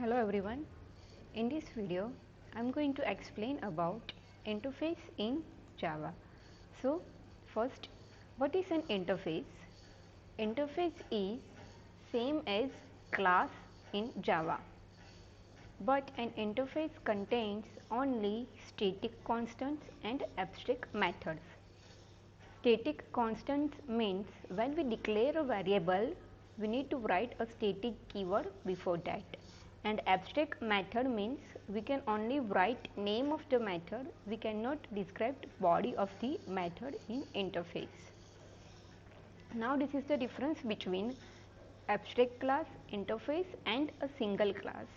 Hello everyone. In this video, I am going to explain about interface in Java. So, first, what is an interface? Interface is same as class in Java, but an interface contains only static constants and abstract methods. Static constants means when we declare a variable, we need to write a static keyword before that. And abstract method means we can only write name of the method, we cannot describe body of the method in interface. Now this is the difference between abstract class, interface and a single class.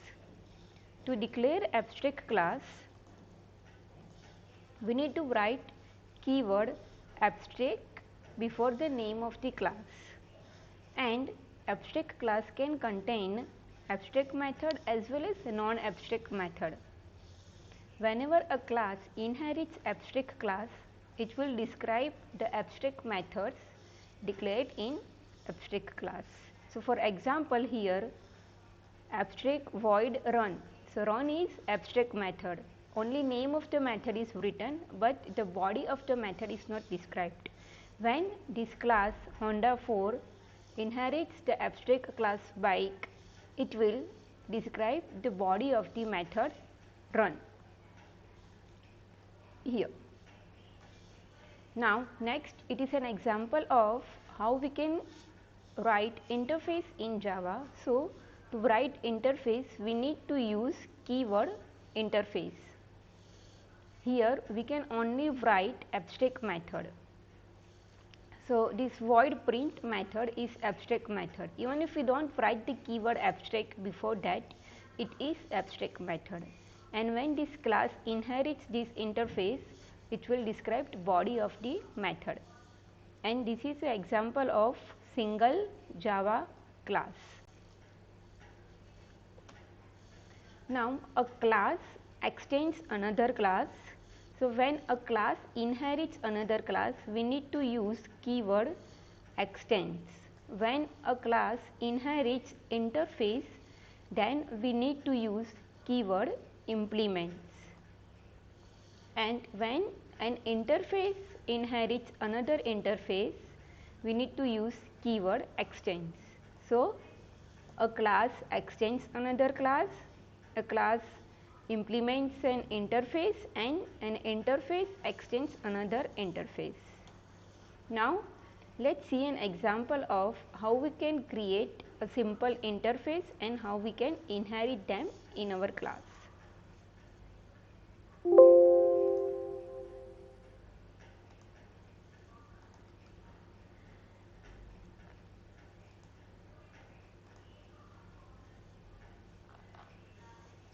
To declare abstract class, we need to write keyword abstract before the name of the class, and abstract class can contain abstract method as well as non-abstract method. Whenever a class inherits abstract class, it will describe the abstract methods declared in abstract class. So for example, here abstract void run. So run is abstract method. Only name of the method is written, but the body of the method is not described. When this class Honda 4 inherits the abstract class bike, it will describe the body of the method run here. Now next, it is an example of how we can write interface in Java. So to write interface, we need to use keyword interface. Here we can only write abstract method. So this void print method is abstract method. Even if we don't write the keyword abstract before that, it is abstract method. And when this class inherits this interface, it will describe the body of the method. And this is an example of single Java class. Now a class extends another class. So when a class inherits another class, we need to use keyword extends. When a class inherits interface, then we need to use keyword implements. And when an interface inherits another interface, we need to use keyword extends. So a class extends another class, a class implements an interface, and an interface extends another interface. Now let's see an example of how we can create a simple interface and how we can inherit them in our class.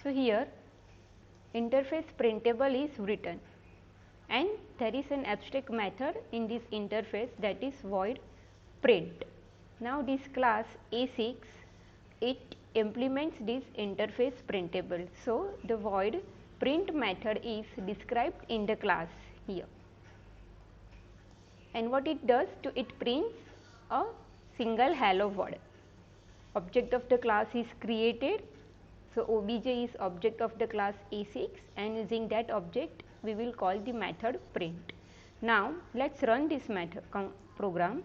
So here interface printable is written, and there is an abstract method in this interface, that is void print. Now this class A6, it implements this interface printable. So the void print method is described in the class here. And what it does, it prints a single hello word. Object of the class is created. So obj is object of the class A6, and using that object we will call the method print. Now let's run this method program.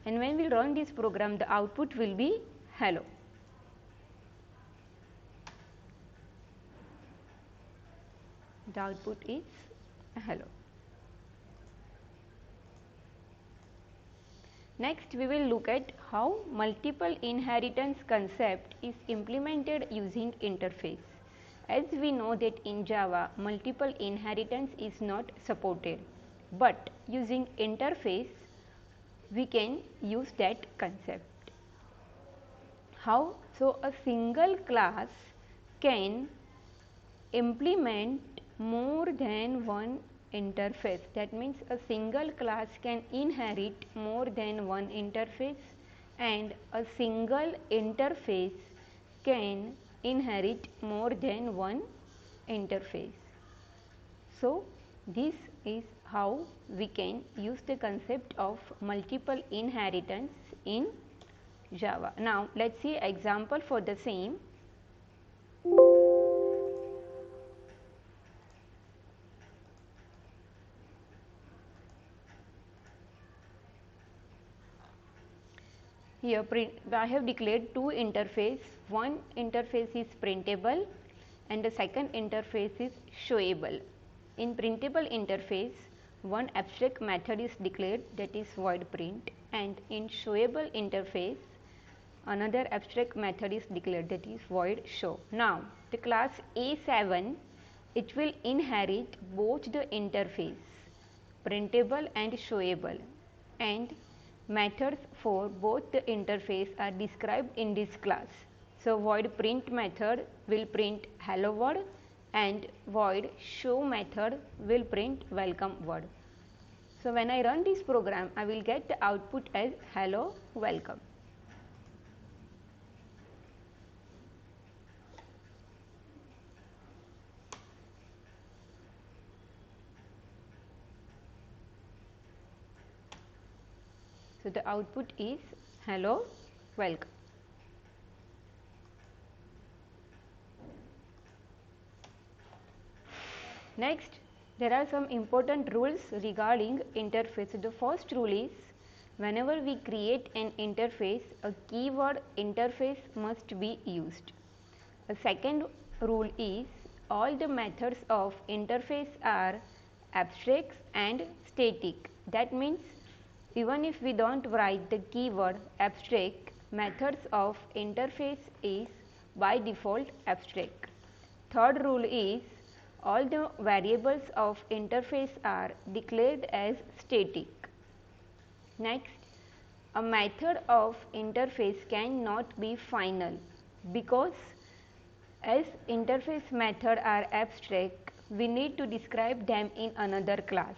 And when we run this program, the output will be hello. The output is hello. Next we will look at how multiple inheritance concept is implemented using interface. As we know that in Java, multiple inheritance is not supported, but using interface we can use that concept. How? So a single class can implement more than one interface. That means a single class can inherit more than one interface, and a single interface can inherit more than one interface. So this is how we can use the concept of multiple inheritance in Java. Now let's see example for the same. Here I have declared two interface. One interface is printable and the second interface is showable. In printable interface, one abstract method is declared, that is void print, and in showable interface another abstract method is declared, that is void show. Now the class A7, it will inherit both the interface printable and showable, and methods for both the interface are described in this class. So void print method will print hello world and void show method will print welcome world. So when I run this program, I will get the output as hello welcome. So the output is hello welcome. Next, there are some important rules regarding interface. The first rule is, whenever we create an interface, a keyword interface must be used. The second rule is, all the methods of interface are abstract and static. That means even if we don't write the keyword abstract, methods of interface is by default abstract. Third rule is, all the variables of interface are declared as static. Next, a method of interface cannot be final because as interface methods are abstract, we need to describe them in another class.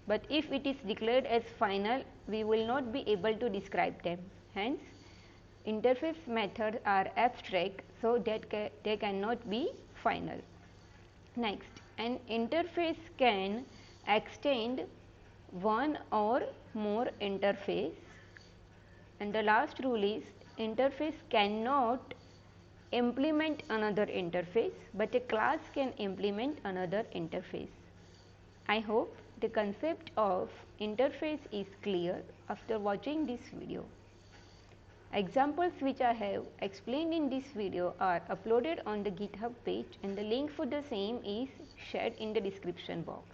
But if it is declared as final, we will not be able to describe them. Hence, interface methods are abstract, so that they cannot be final. Next, an interface can extend one or more interface, and the last rule is, interface cannot implement another interface, but a class can implement another interface. I hope the concept of interface is clear after watching this video. Examples which I have explained in this video are uploaded on the GitHub page, and the link for the same is shared in the description box.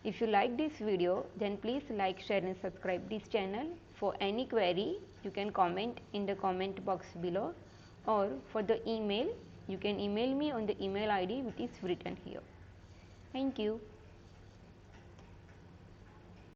If you like this video, then please like, share and subscribe this channel. For any query, you can comment in the comment box below, or for the email, you can email me on the email ID which is written here. Thank you.